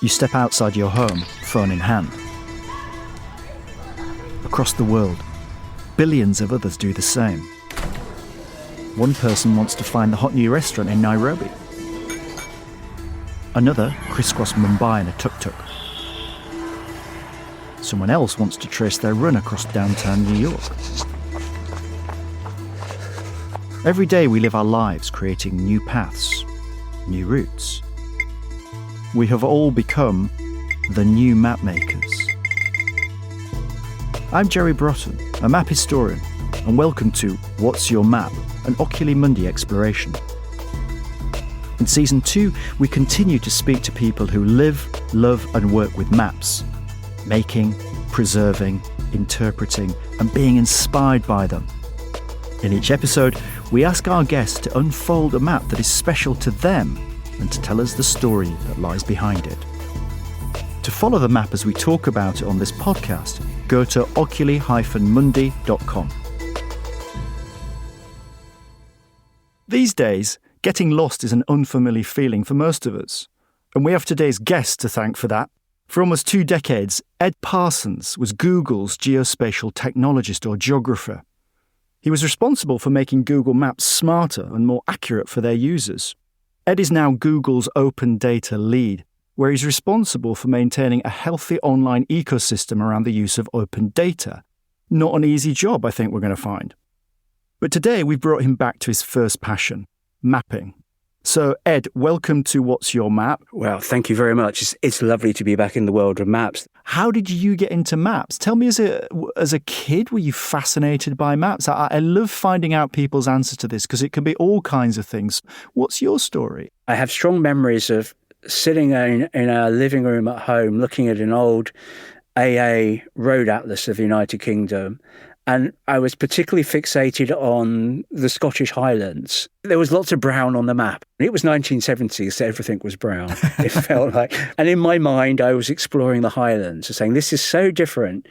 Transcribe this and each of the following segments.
You step outside your home, phone in hand. Across the world, billions of others do the same. One person wants to find the hot new restaurant in Nairobi. Another crisscross Mumbai in a tuk-tuk. Someone else wants to trace their run across downtown New York. Every day we live our lives creating new paths, new routes. We have all become the new map makers. I'm Jerry Broughton, a map historian, and welcome to What's Your Map, an Oculi Mundi exploration. In Season 2, we continue to speak to people who live, love and work with maps, making, preserving, interpreting and being inspired by them. In each episode, we ask our guests to unfold a map that is special to them and to tell us the story that lies behind it. To follow the map as we talk about it on this podcast, go to oculi-mundi.com. These days, getting lost is an unfamiliar feeling for most of us, and we have today's guest to thank for that. For almost 2 decades, Ed Parsons was Google's geospatial technologist or geographer. He was responsible for making Google Maps smarter and more accurate for their users. Ed is now Google's open data lead, where he's responsible for maintaining a healthy online ecosystem around the use of open data. Not an easy job, I think we're going to find. But today we've brought him back to his first passion, mapping. So, Ed, welcome to What's Your Map? Well, thank you very much. It's lovely to be back in the world of maps. How did you get into maps? Tell me, as a kid, were you fascinated by maps? I love finding out people's answers to this because it can be all kinds of things. What's your story? I have strong memories of sitting in our living room at home looking at an old AA road atlas of the United Kingdom. And I was particularly fixated on the Scottish Highlands. There was lots of brown on the map. It was 1970s, so everything was brown, it felt like. And in my mind, I was exploring the Highlands, saying this is so different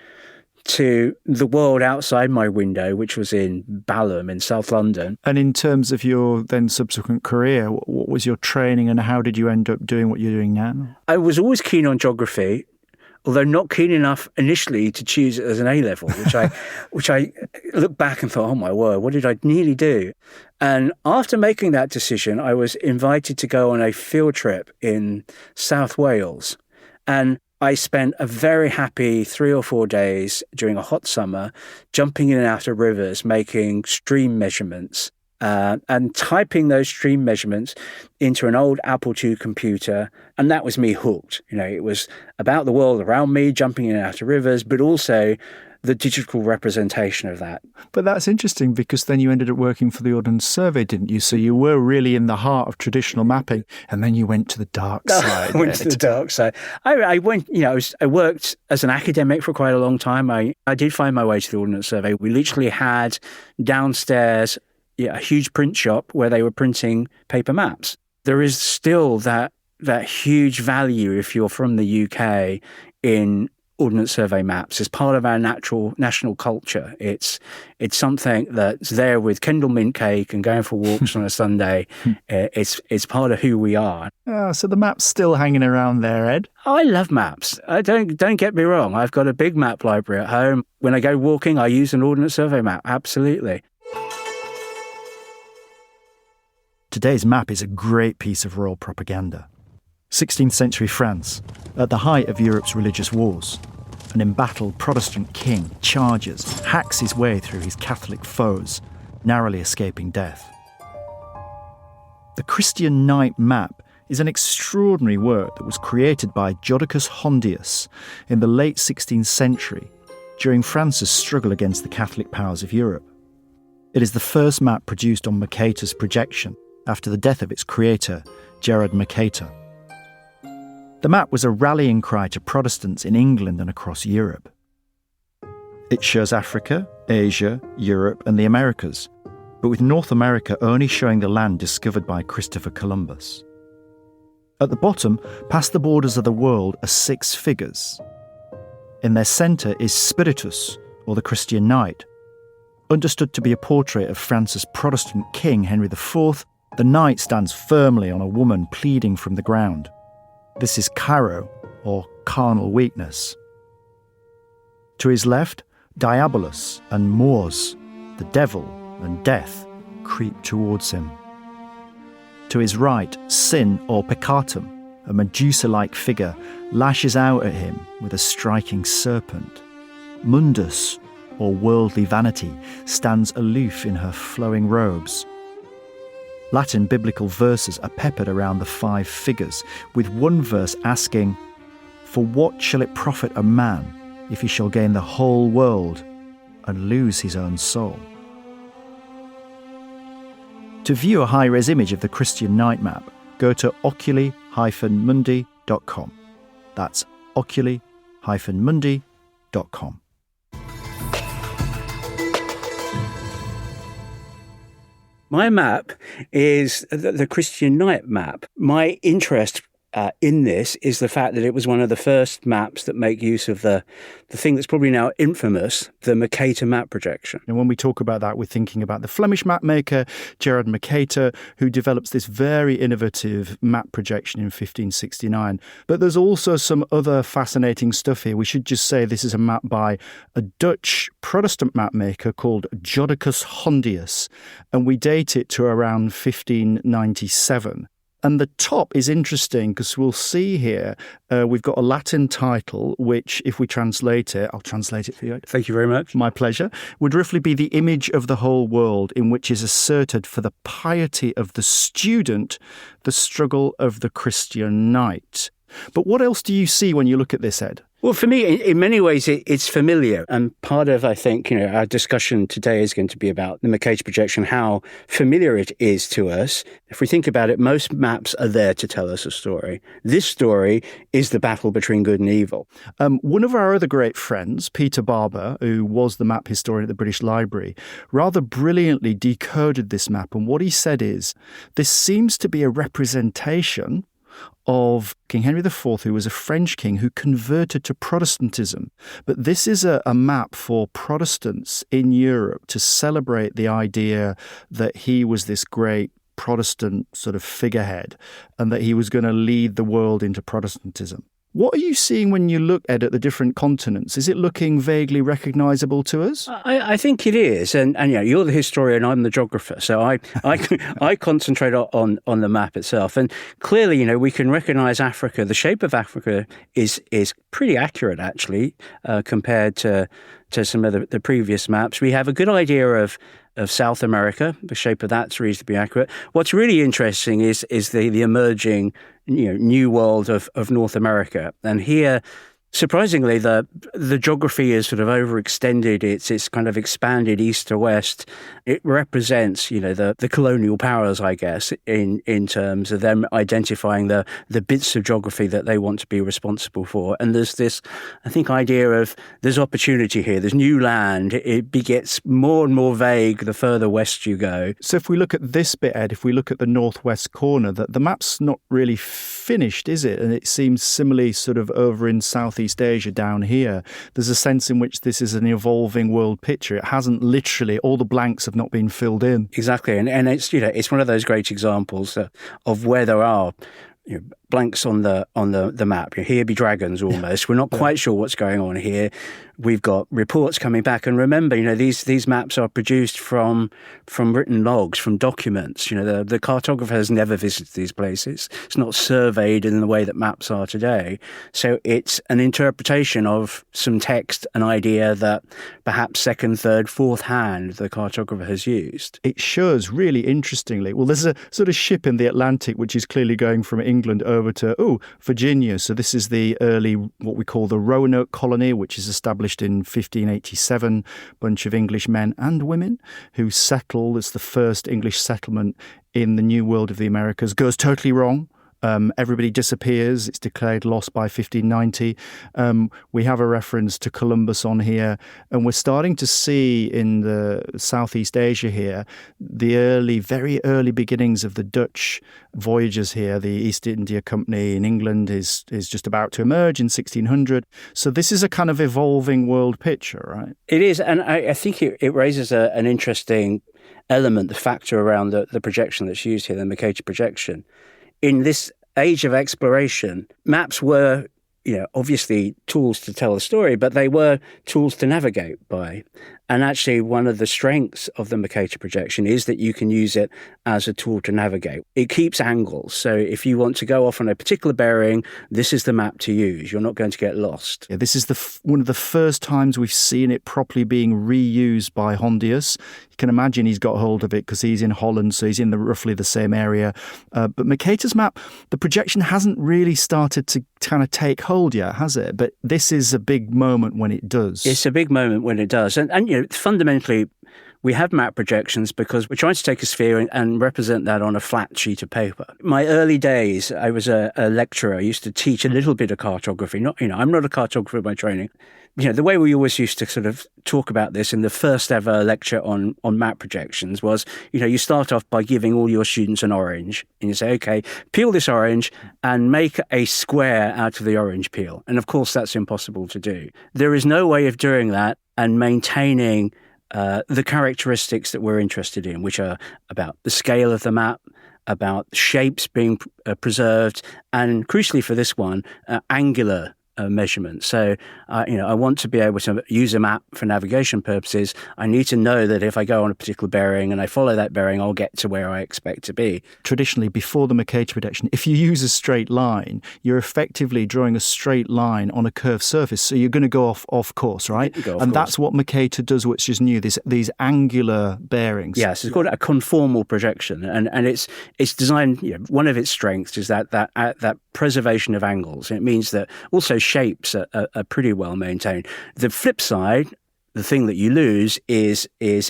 to the world outside my window, which was in Balham in South London. And in terms of your then subsequent career, what was your training and how did you end up doing what you're doing now? I was always keen on geography, although not keen enough initially to choose it as an A-level, which I look back and thought, oh my word, what did I nearly do? And after making that decision, I was invited to go on a field trip in South Wales. And I spent a very happy 3 or 4 days during a hot summer, jumping in and out of rivers, making stream measurements, and typing those stream measurements into an old Apple II computer. And that was me hooked. It was about the world around me, jumping in and out of rivers, but also the digital representation of that. But that's interesting because then you ended up working for the Ordnance Survey, didn't you? So you were really in the heart of traditional mapping, and then you went to the dark side. I went to the dark side. I went, I worked as an academic for quite a long time. I did find my way to the Ordnance Survey. We literally had downstairs a huge print shop where they were printing paper maps. There is still that huge value if you're from the UK in Ordnance Survey maps. It's part of our national culture. It's something that's there with Kendal mint cake and going for walks on a Sunday. It's part of who we are. Oh, so the map's still hanging around there, Ed? I love maps. Don't get me wrong. I've got a big map library at home. When I go walking, I use an Ordnance Survey map. Absolutely. Today's map is a great piece of royal propaganda. 16th century France, at the height of Europe's religious wars, an embattled Protestant king charges, hacks his way through his Catholic foes, narrowly escaping death. The Christian Knight map is an extraordinary work that was created by Jodocus Hondius in the late 16th century during France's struggle against the Catholic powers of Europe. It is the first map produced on Mercator's projection after the death of its creator, Gerard Mercator. The map was a rallying cry to Protestants in England and across Europe. It shows Africa, Asia, Europe and the Americas, but with North America only showing the land discovered by Christopher Columbus. At the bottom, past the borders of the world, are 6 figures. In their centre is Spiritus, or the Christian Knight. Understood to be a portrait of France's Protestant king, Henry IV, the knight stands firmly on a woman pleading from the ground. This is Caro, or carnal weakness. To his left, Diabolus and Mors, the devil and death, creep towards him. To his right, Sin or Peccatum, a Medusa-like figure, lashes out at him with a striking serpent. Mundus, or worldly vanity, stands aloof in her flowing robes. Latin biblical verses are peppered around the 5 figures, with one verse asking, "For what shall it profit a man if he shall gain the whole world and lose his own soul?" To view a high-res image of the Christian night map, go to oculi-mundi.com. That's oculi-mundi.com. My map is the Christian night map. My interest in this is the fact that it was one of the first maps that make use of the thing that's probably now infamous, the Mercator map projection. And when we talk about that, we're thinking about the Flemish map maker, Gerard Mercator, who develops this very innovative map projection in 1569. But there's also some other fascinating stuff here. We should just say this is a map by a Dutch Protestant map maker called Jodocus Hondius, and we date it to around 1597. And the top is interesting because we'll see here, we've got a Latin title, which if we translate it, I'll translate it for you. Thank you very much. My pleasure. Would roughly be the image of the whole world in which is asserted for the piety of the student, the struggle of the Christian knight. But what else do you see when you look at this, Ed? Well, for me, in many ways, it's familiar. And part of, I think, our discussion today is going to be about the Mercator projection, how familiar it is to us. If we think about it, most maps are there to tell us a story. This story is the battle between good and evil. One of our other great friends, Peter Barber, who was the map historian at the British Library, rather brilliantly decoded this map. And what he said is, this seems to be a representation of King Henry IV, who was a French king who converted to Protestantism. But this is a map for Protestants in Europe to celebrate the idea that he was this great Protestant sort of figurehead and that he was going to lead the world into Protestantism. What are you seeing when you look, Ed, at the different continents? Is it looking vaguely recognisable to us? I think it is. And you're the historian, I'm the geographer. So I concentrate on the map itself. And clearly, we can recognise Africa. The shape of Africa is pretty accurate, actually, compared to some of the previous maps. We have a good idea of South America. The shape of that's reasonably accurate. What's really interesting is the emerging new world of North America. And here, surprisingly, the geography is sort of overextended. It's kind of expanded east to west. It represents, the colonial powers, I guess, in terms of them identifying the bits of geography that they want to be responsible for. And there's this, I think, idea of there's opportunity here. There's new land. It gets more and more vague the further west you go. So if we look at this bit, Ed, if we look at the northwest corner, the map's not really finished, is it? And it seems similarly sort of over in Southeast Asia down here. There's a sense in which this is an evolving world picture. It hasn't literally, all the blanks have not been filled in. Exactly. And it's, it's one of those great examples of where there are blanks on the map. Here be dragons almost. We're not quite sure what's going on here. We've got reports coming back, and remember, these maps are produced from written logs, from documents. The cartographer has never visited these places. It's not surveyed in the way that maps are today. So it's an interpretation of some text, an idea that perhaps second, third, fourth hand the cartographer has used. It shows really interestingly. Well, there's a sort of ship in the Atlantic which is clearly going from England over to Virginia. So this is the early, what we call the Roanoke colony, which is established in 1587. Bunch of English men and women who settle. It's the first English settlement in the New World of the Americas. Goes totally wrong. Everybody disappears. It's declared lost by 1590. We have a reference to Columbus on here, and we're starting to see in the Southeast Asia here the very early beginnings of the Dutch voyages here. The East India Company in England is just about to emerge in 1600. So this is a kind of evolving world picture, right? It is, and I think it raises an interesting element, the factor around the projection that's used here, the Mercator projection. In this age of exploration, maps were obviously tools to tell a story, but they were tools to navigate by. And actually, one of the strengths of the Mercator projection is that you can use it as a tool to navigate. It keeps angles. So if you want to go off on a particular bearing, this is the map to use. You're not going to get lost. Yeah, this is one of the first times we've seen it properly being reused by Hondius. You can imagine he's got hold of it because he's in Holland, so he's in roughly the same area. But Mercator's map, the projection hasn't really started to kind of take hold yet, has it? But this is a big moment when it does. It's a big moment when it does. And fundamentally, we have map projections because we're trying to take a sphere and represent that on a flat sheet of paper. My early days, I was a lecturer. I used to teach a little bit of cartography. I'm not a cartographer by training. The way we always used to sort of talk about this in the first ever lecture on map projections was, you start off by giving all your students an orange and you say, okay, peel this orange and make a square out of the orange peel. And of course, that's impossible to do. There is no way of doing that and maintaining the characteristics that we're interested in, which are about the scale of the map, about shapes being preserved, and crucially for this one, angular measurements. So, I want to be able to use a map for navigation purposes. I need to know that if I go on a particular bearing and I follow that bearing, I'll get to where I expect to be. Traditionally, before the Mercator projection, if you use a straight line, you're effectively drawing a straight line on a curved surface. So you're going to go off course, right? That's what Mercator does, which is new, these angular bearings. Yes, it's called a conformal projection. And it's designed, one of its strengths is that preservation of angles. It means that also shapes are pretty well maintained. The flip side, the thing that you lose is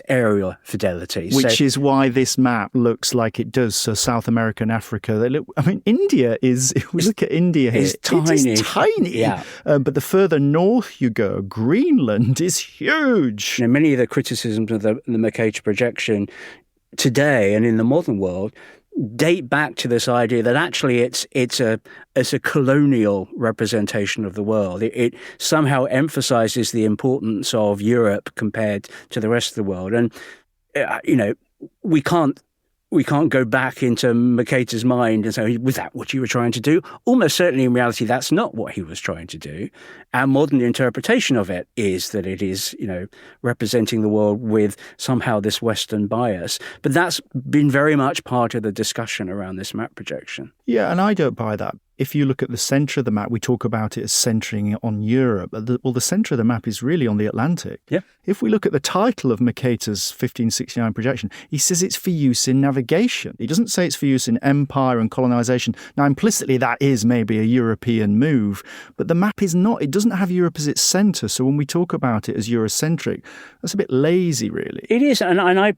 area fidelity. Which is why this map looks like it does. So South America and Africa, India is, if we look at India here, it's tiny. It is tiny. Yeah. But the further north you go, Greenland is huge. Many of the criticisms of the Mercator projection today and in the modern world date back to this idea that actually it's a colonial representation of the world. It somehow emphasizes the importance of Europe compared to the rest of the world. And we can't go back into Mercator's mind and say, was that what you were trying to do? Almost certainly in reality, that's not what he was trying to do. Our modern interpretation of it is that it is, representing the world with somehow this Western bias. But that's been very much part of the discussion around this map projection. Yeah, and I don't buy that. If you look at the centre of the map, we talk about it as centering on Europe. The centre of the map is really on the Atlantic. Yeah. If we look at the title of Mercator's 1569 projection, he says it's for use in navigation. He doesn't say it's for use in empire and colonisation. Now, implicitly, that is maybe a European move, but the map is not. It doesn't have Europe as its centre. So when we talk about it as Eurocentric, that's a bit lazy, really. It is, and I'm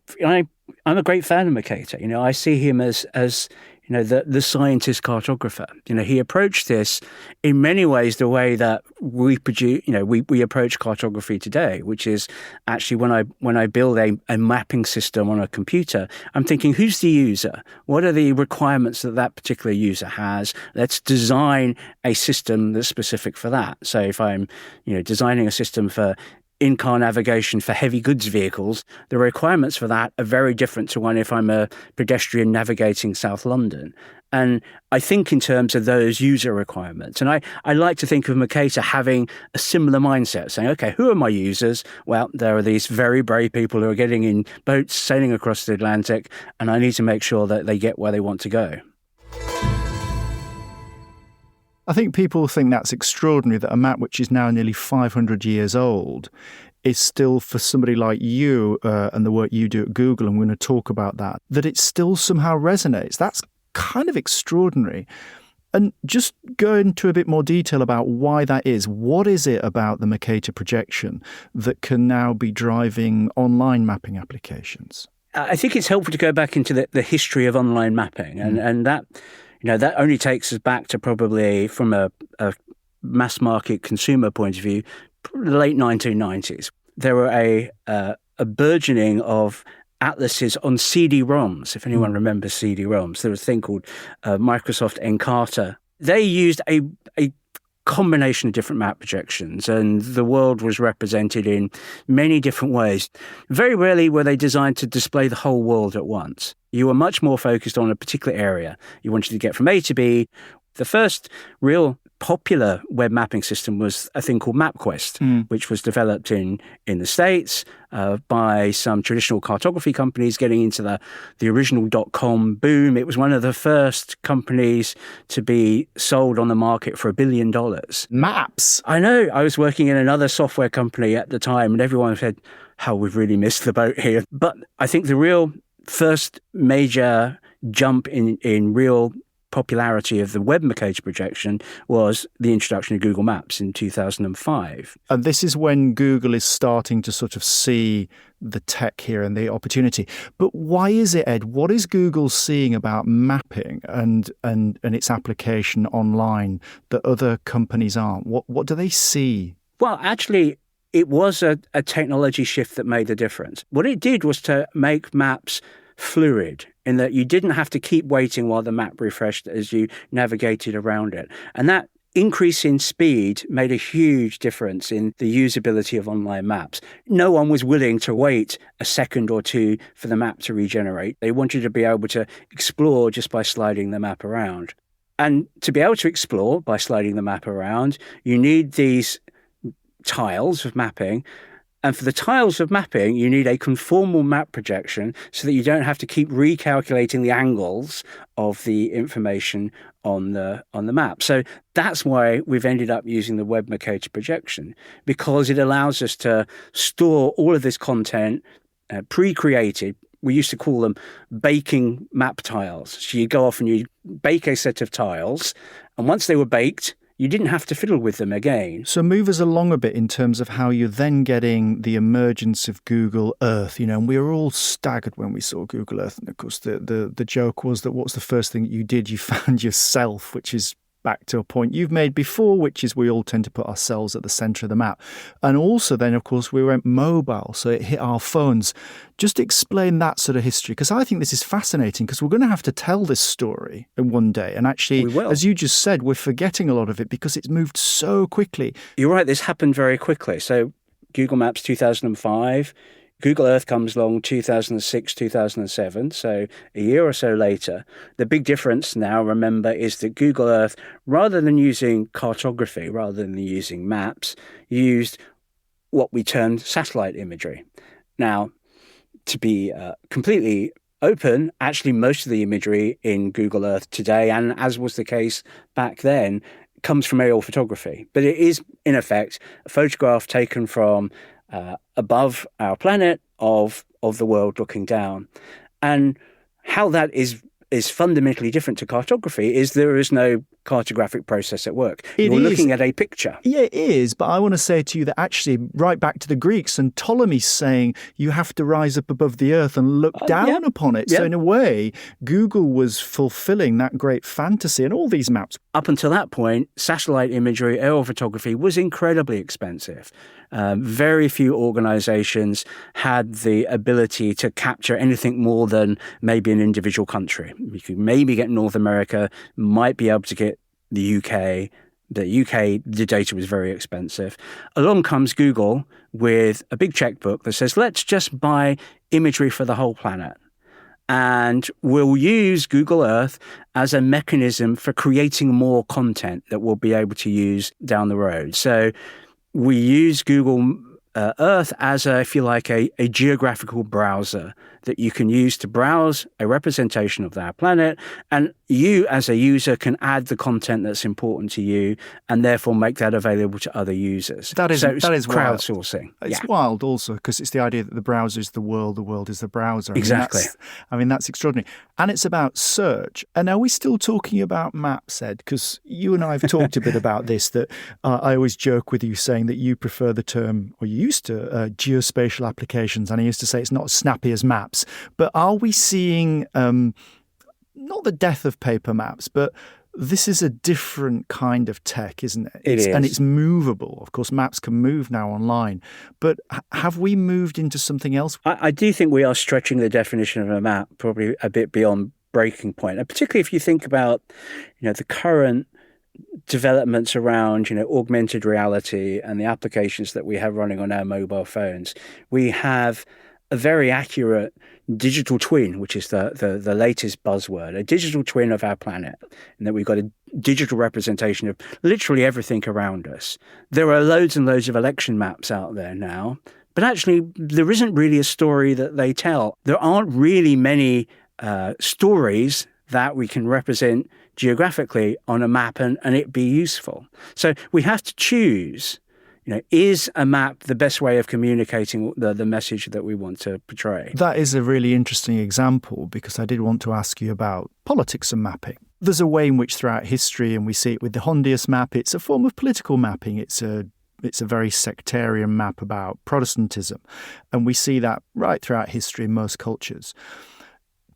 a great fan of Mercator. I see him as the scientist cartographer. He approached this in many ways the way that we approach cartography today, which is actually when I build a mapping system on a computer, I'm thinking, who's the user? What are the requirements that particular user has? Let's design a system that's specific for that. So if I'm, designing a system for in-car navigation for heavy goods vehicles, the requirements for that are very different to one if I'm a pedestrian navigating South London. And I think in terms of those user requirements. And I like to think of Mercator having a similar mindset, saying, okay, who are my users? Well, there are these very brave people who are getting in boats, sailing across the Atlantic, and I need to make sure that they get where they want to go. I think people think that's extraordinary that a map which is now nearly 500 years old is still, for somebody like you and the work you do at Google, and we're going to talk about that it still somehow resonates. That's kind of extraordinary. And just go into a bit more detail about why that is. What is it about the Mercator projection that can now be driving online mapping applications? I think it's helpful to go back into the history of online mapping, and that... that only takes us back to probably, from a mass market consumer point of view, the late 1990s. There were a burgeoning of atlases on CD-ROMs, if anyone remembers CD-ROMs. There was a thing called Microsoft Encarta. They used a combination of different map projections, and the world was represented in many different ways. Very rarely were they designed to display the whole world at once. You were much more focused on a particular area. You wanted to get from A to B. The first real popular web mapping system was a thing called MapQuest, which was developed in the States by some traditional cartography companies getting into the original .com boom. It was one of the first companies to be sold on the market for $1 billion. Maps. I know. I was working in another software company at the time, and everyone said, "How we've really missed the boat here." But I think the real first major jump in real popularity of the web Mercator projection was the introduction of Google Maps in 2005. And this is when Google is starting to sort of see the tech here and the opportunity. But why is it, Ed? What is Google seeing about mapping and its application online that other companies aren't? What do they see? Well, actually, it was a technology shift that made the difference. What it did was to make maps fluid, in that you didn't have to keep waiting while the map refreshed as you navigated around it. And that increase in speed made a huge difference in the usability of online maps. No one was willing to wait a second or two for the map to regenerate. They wanted to be able to explore just by sliding the map around. And to be able to explore by sliding the map around, you need these tiles of mapping. And for the tiles of mapping, you need a conformal map projection so that you don't have to keep recalculating the angles of the information on the map. So that's why we've ended up using the web Mercator projection, because it allows us to store all of this content pre-created. We used to call them baking map tiles. So you go off and you bake a set of tiles, and once they were baked, you didn't have to fiddle with them again. So move us along a bit in terms of how you're then getting the emergence of Google Earth, and we were all staggered when we saw Google Earth. And of course, the joke was that what's the first thing you did? You found yourself, which is back to a point you've made before, which is we all tend to put ourselves at the centre of the map. And also then, of course, we went mobile, so it hit our phones. Just explain that sort of history, because I think this is fascinating, because we're going to have to tell this story one day. And actually, as you just said, we're forgetting a lot of it because it's moved so quickly. You're right, this happened very quickly. So Google Maps 2005, Google Earth comes along 2006, 2007, so a year or so later. The big difference now, remember, is that Google Earth, rather than using cartography, rather than using maps, used what we termed satellite imagery. Now, to be completely open, actually most of the imagery in Google Earth today, and as was the case back then, comes from aerial photography. But it is, in effect, a photograph taken from above our planet of the world looking down. And how that is fundamentally different to cartography is there is no cartographic process at work. You're looking at a picture. Yeah, it is. But I want to say to you that actually, right back to the Greeks, and Ptolemy's saying you have to rise up above the earth and look down upon it. So in a way, Google was fulfilling that great fantasy, and all these maps. Up until that point, satellite imagery, aerial photography was incredibly expensive. Very few organizations had the ability to capture anything more than maybe an individual country. You could maybe get North America, might be able to get the UK. The UK, the data was very expensive. Along comes Google with a big checkbook that says, let's just buy imagery for the whole planet. And we'll use Google Earth as a mechanism for creating more content that we'll be able to use down the road. So we use Google Earth as, if you like, a geographical browser that you can use to browse a representation of our planet, and you as a user can add the content that's important to you and therefore make that available to other users. That is crowdsourcing. It's wild also, because it's the idea that the browser is the world is the browser. Exactly. I mean, that's extraordinary. And it's about search. And are we still talking about maps, Ed? Because you and I have talked a bit about this, that I always joke with you saying that you prefer the term, or you used to, geospatial applications. And I used to say it's not as snappy as maps. But are we seeing, not the death of paper maps, but this is a different kind of tech, isn't it? It is. And it's movable. Of course, maps can move now online. But have we moved into something else? I do think we are stretching the definition of a map probably a bit beyond breaking point. And particularly if you think about, the current developments around, augmented reality and the applications that we have running on our mobile phones. We have a very accurate digital twin, which is the latest buzzword, a digital twin of our planet, and that we've got a digital representation of literally everything around us. There are loads and loads of election maps out there now, but actually there isn't really a story that they tell. There aren't really many stories that we can represent geographically on a map and it be useful. So we have to choose, is a map the best way of communicating the message that we want to portray? That is a really interesting example, because I did want to ask you about politics and mapping. There's a way in which throughout history, and we see it with the Hondius map, it's a form of political mapping. It's a very sectarian map about Protestantism. And we see that right throughout history in most cultures.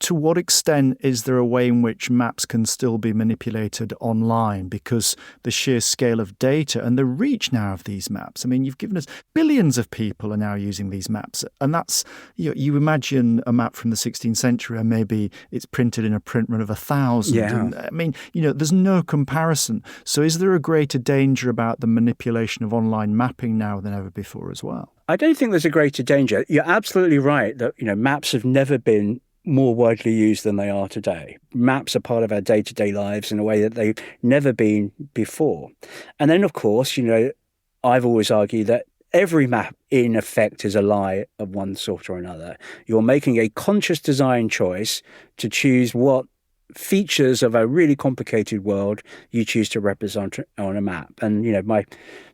To what extent is there a way in which maps can still be manipulated online, because the sheer scale of data and the reach now of these maps? I mean, you've given us billions of people are now using these maps. And that's, you imagine a map from the 16th century and maybe it's printed in a print run of 1,000. Yeah. And, I mean, there's no comparison. So is there a greater danger about the manipulation of online mapping now than ever before as well? I don't think there's a greater danger. You're absolutely right that, maps have never been more widely used than they are today. Maps are part of our day-to-day lives in a way that they've never been before. And then, of course, I've always argued that every map, in effect, is a lie of one sort or another. You're making a conscious design choice to choose what features of a really complicated world you choose to represent on a map. And,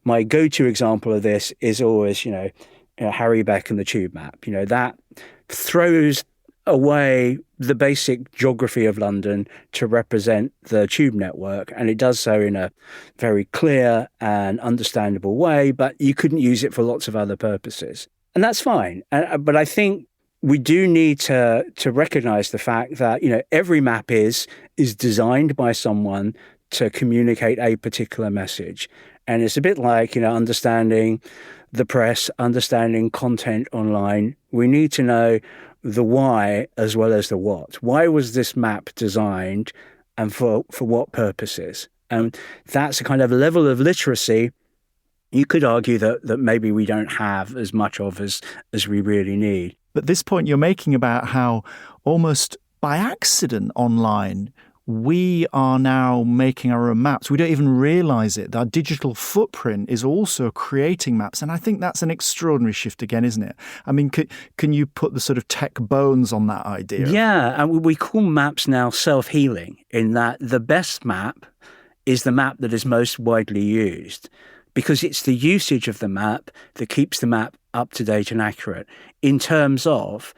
my go-to example of this is always, Harry Beck and the tube map. That throws away the basic geography of London to represent the tube network, and it does so in a very clear and understandable way, but you couldn't use it for lots of other purposes. And that's fine. But I think we do need to recognize the fact that, every map is designed by someone to communicate a particular message. And it's a bit like, understanding the press, understanding content online. We need to know the why as well as the what. Why was this map designed, and for what purposes? And that's a kind of level of literacy you could argue that maybe we don't have as much of as we really need. But this point you're making about how almost by accident online we are now making our own maps. We don't even realise it. Our digital footprint is also creating maps. And I think that's an extraordinary shift again, isn't it? I mean, can you put the sort of tech bones on that idea? Yeah, and we call maps now self-healing, in that the best map is the map that is most widely used, because it's the usage of the map that keeps the map up to date and accurate. In terms of,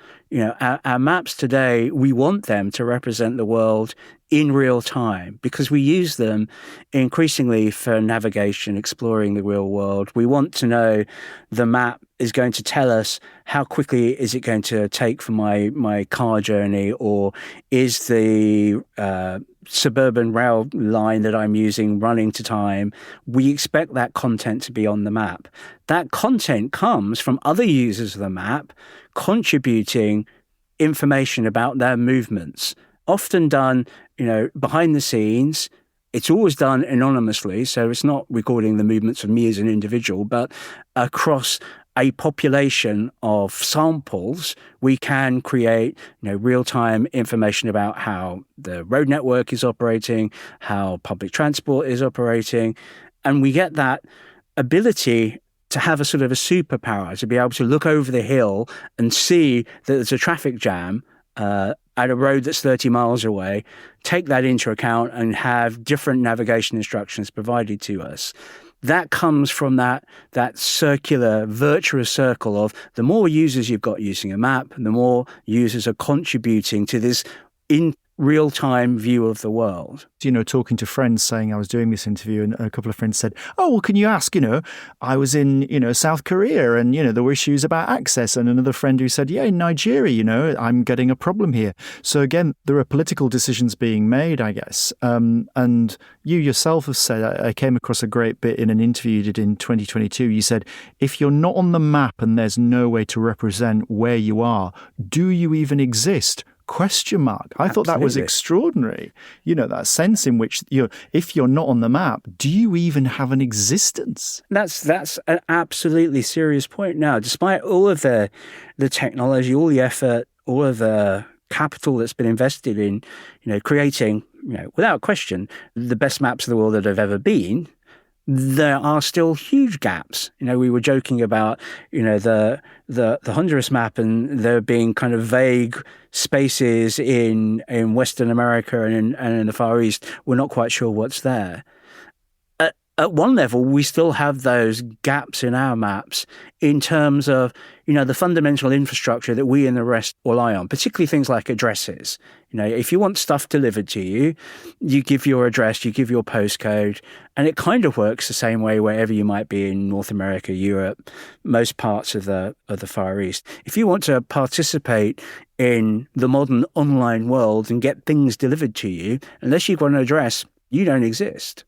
our maps today, we want them to represent the world in real time, because we use them increasingly for navigation, exploring the real world. We want to know the map is going to tell us how quickly is it going to take for my car journey, or is the suburban rail line that I'm using running to time. We expect that content to be on the map. That content comes from other users of the map contributing information about their movements, often done, behind the scenes. It's always done anonymously, so it's not recording the movements of me as an individual, but across a population of samples, we can create, real-time information about how the road network is operating, how public transport is operating, and we get that ability to have a sort of a superpower, to be able to look over the hill and see that there's a traffic jam at a road that's 30 miles away, take that into account and have different navigation instructions provided to us. That comes from that circular, virtuous circle of the more users you've got using a map, the more users are contributing to this in real-time view of the world. Talking to friends saying I was doing this interview, and a couple of friends said, oh, well, can you ask, I was in, South Korea and, there were issues about access. And another friend who said, yeah, in Nigeria, I'm getting a problem here. So again, there are political decisions being made, I guess. And you yourself have said, I came across a great bit in an interview you did in 2022. You said, if you're not on the map and there's no way to represent where you are, do you even exist? question mark. I thought that was Absolutely. extraordinary. That sense in which if you're not on the map, do you even have an existence? That's an absolutely serious point now. Despite all of the technology, all the effort, all of the capital that's been invested in, creating, without question, the best maps of the world that have ever been, there are still huge gaps. We were joking about, the Honduras map and there being kind of vague spaces in Western America and in the Far East. We're not quite sure what's there. At one level, we still have those gaps in our maps in terms of, the fundamental infrastructure that we and the rest rely on, particularly things like addresses. If you want stuff delivered to you, you give your address, you give your postcode, and it kind of works the same way wherever you might be in North America, Europe, most parts of the Far East. If you want to participate in the modern online world and get things delivered to you, unless you've got an address, you don't exist.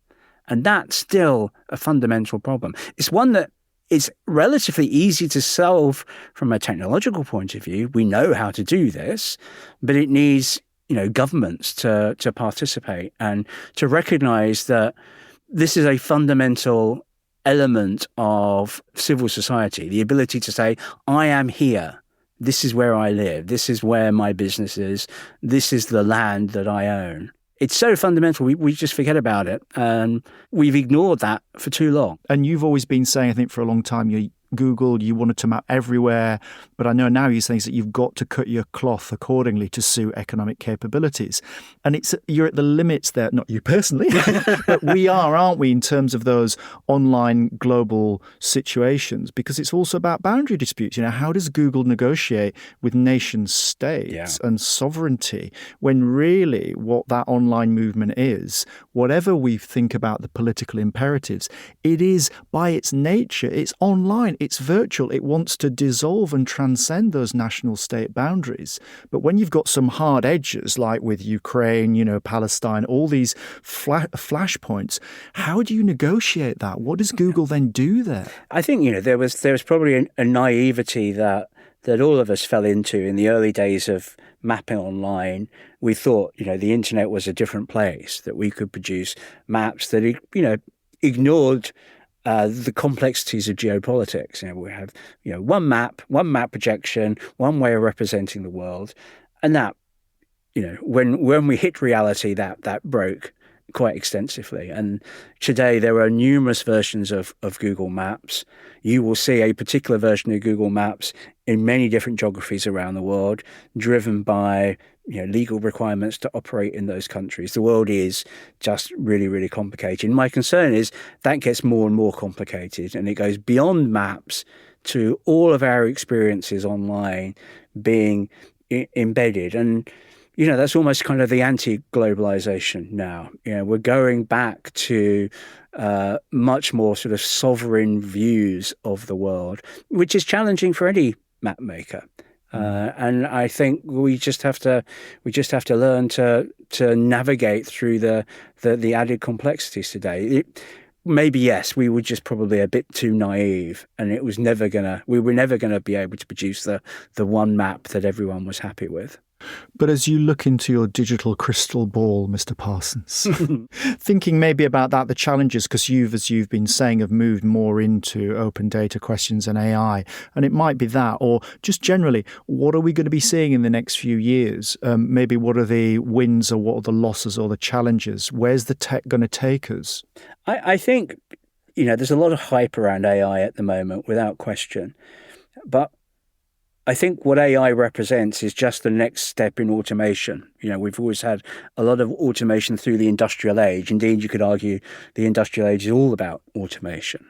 And that's still a fundamental problem. It's one that is relatively easy to solve from a technological point of view. We know how to do this, but it needs, governments to participate and to recognize that this is a fundamental element of civil society, the ability to say, I am here. This is where I live. This is where my business is. This is the land that I own. It's so fundamental, we just forget about it. And we've ignored that for too long. And you've always been saying, I think for a long time, Google, you wanted to map everywhere. But I know now you're saying that you've got to cut your cloth accordingly to suit economic capabilities. And you're at the limits there, not you personally, but we are, aren't we, in terms of those online global situations? Because it's also about boundary disputes. How does Google negotiate with nation states and sovereignty when really what that online movement is, whatever we think about the political imperatives, it is by its nature, it's online. It's virtual. It wants to dissolve and transcend those national state boundaries. But when you've got some hard edges, like with Ukraine, Palestine, all these flashpoints, how do you negotiate that? What does Google then do there? I think, there was probably a naivety that all of us fell into in the early days of mapping online. We thought, the internet was a different place, that we could produce maps that, ignored the complexities of geopolitics. We have, one map projection, one way of representing the world. And that, when we hit reality, that broke quite extensively. And today there are numerous versions of Google Maps. You will see a particular version of Google Maps in many different geographies around the world, driven by legal requirements to operate in those countries. The world is just really, really complicated. My concern is that gets more and more complicated, and it goes beyond maps to all of our experiences online being embedded. And, that's almost kind of the anti-globalization now. We're going back to much more sort of sovereign views of the world, which is challenging for any map maker. And I think we just have to learn to navigate through the added complexities today. Maybe yes, we were just probably a bit too naive, and we were never gonna be able to produce the one map that everyone was happy with. But as you look into your digital crystal ball, Mr. Parsons, thinking maybe about that, the challenges, because as you've been saying, have moved more into open data questions and AI, and it might be that, or just generally, what are we going to be seeing in the next few years? Maybe what are the wins or what are the losses or the challenges? Where's the tech going to take us? I think, there's a lot of hype around AI at the moment, without question. But I think what AI represents is just the next step in automation. We've always had a lot of automation through the industrial age. Indeed, you could argue the industrial age is all about automation.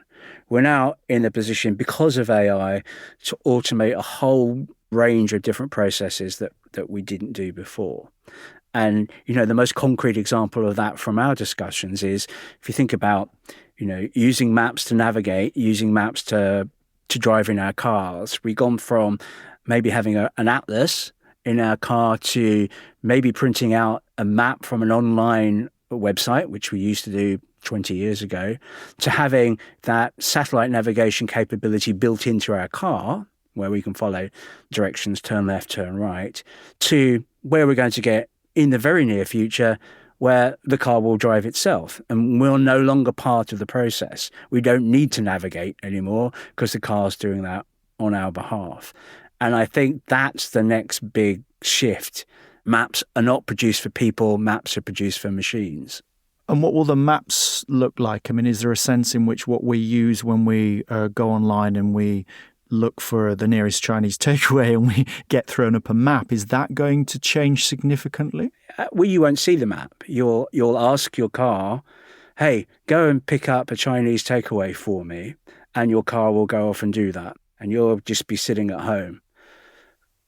We're now in a position, because of AI, to automate a whole range of different processes that we didn't do before. And, the most concrete example of that from our discussions is, if you think about, using maps to navigate, using maps to drive in our cars, we've gone from maybe having an atlas in our car to maybe printing out a map from an online website, which we used to do 20 years ago, to having that satellite navigation capability built into our car, where we can follow directions, turn left, turn right, to where we're going to get in the very near future where the car will drive itself and we're no longer part of the process. We don't need to navigate anymore because the car's doing that on our behalf. And I think that's the next big shift. Maps are not produced for people, maps are produced for machines. And what will the maps look like? I mean, is there a sense in which what we use when we go online and we look for the nearest Chinese takeaway and we get thrown up a map, is that going to change significantly? Well, you won't see the map. You'll ask your car, hey, go and pick up a Chinese takeaway for me, and your car will go off and do that, and you'll just be sitting at home.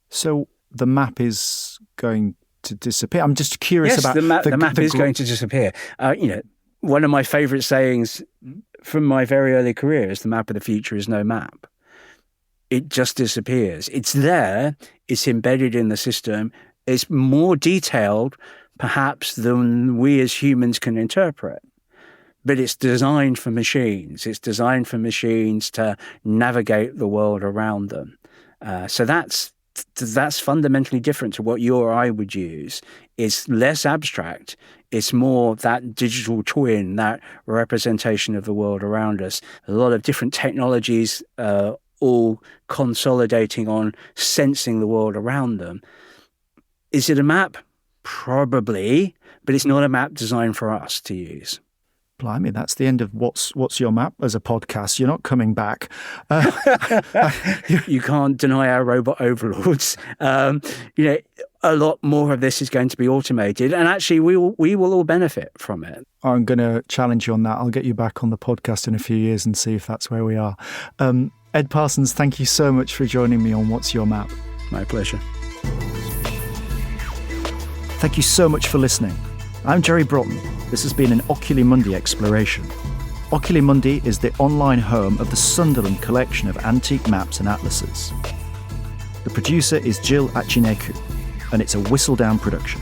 So the map is going to disappear. I'm just curious about the map is going to disappear. One of my favourite sayings from my very early career is the map of the future is no map. It just disappears. It's there. It's embedded in the system. It's more detailed, perhaps, than we as humans can interpret. But it's designed for machines. It's designed for machines to navigate the world around them. So that's fundamentally different to what you or I would use. It's less abstract. It's more that digital twin, that representation of the world around us. A lot of different technologies all consolidating on sensing the world around them. Is it a map? Probably, but it's not a map designed for us to use. Blimey, that's the end of What's Your Map as a podcast. You're not coming back. You can't deny our robot overlords. A lot more of this is going to be automated, and actually we will all benefit from it. I'm going to challenge you on that. I'll get you back on the podcast in a few years and see if that's where we are. Ed Parsons, thank you so much for joining me on What's Your Map. My pleasure. Thank you so much for listening. I'm Jerry Broughton. This has been an Oculi Mundi exploration. Oculi Mundi is the online home of the Sunderland collection of antique maps and atlases. The producer is Jill Achineku, and it's a Whistledown production.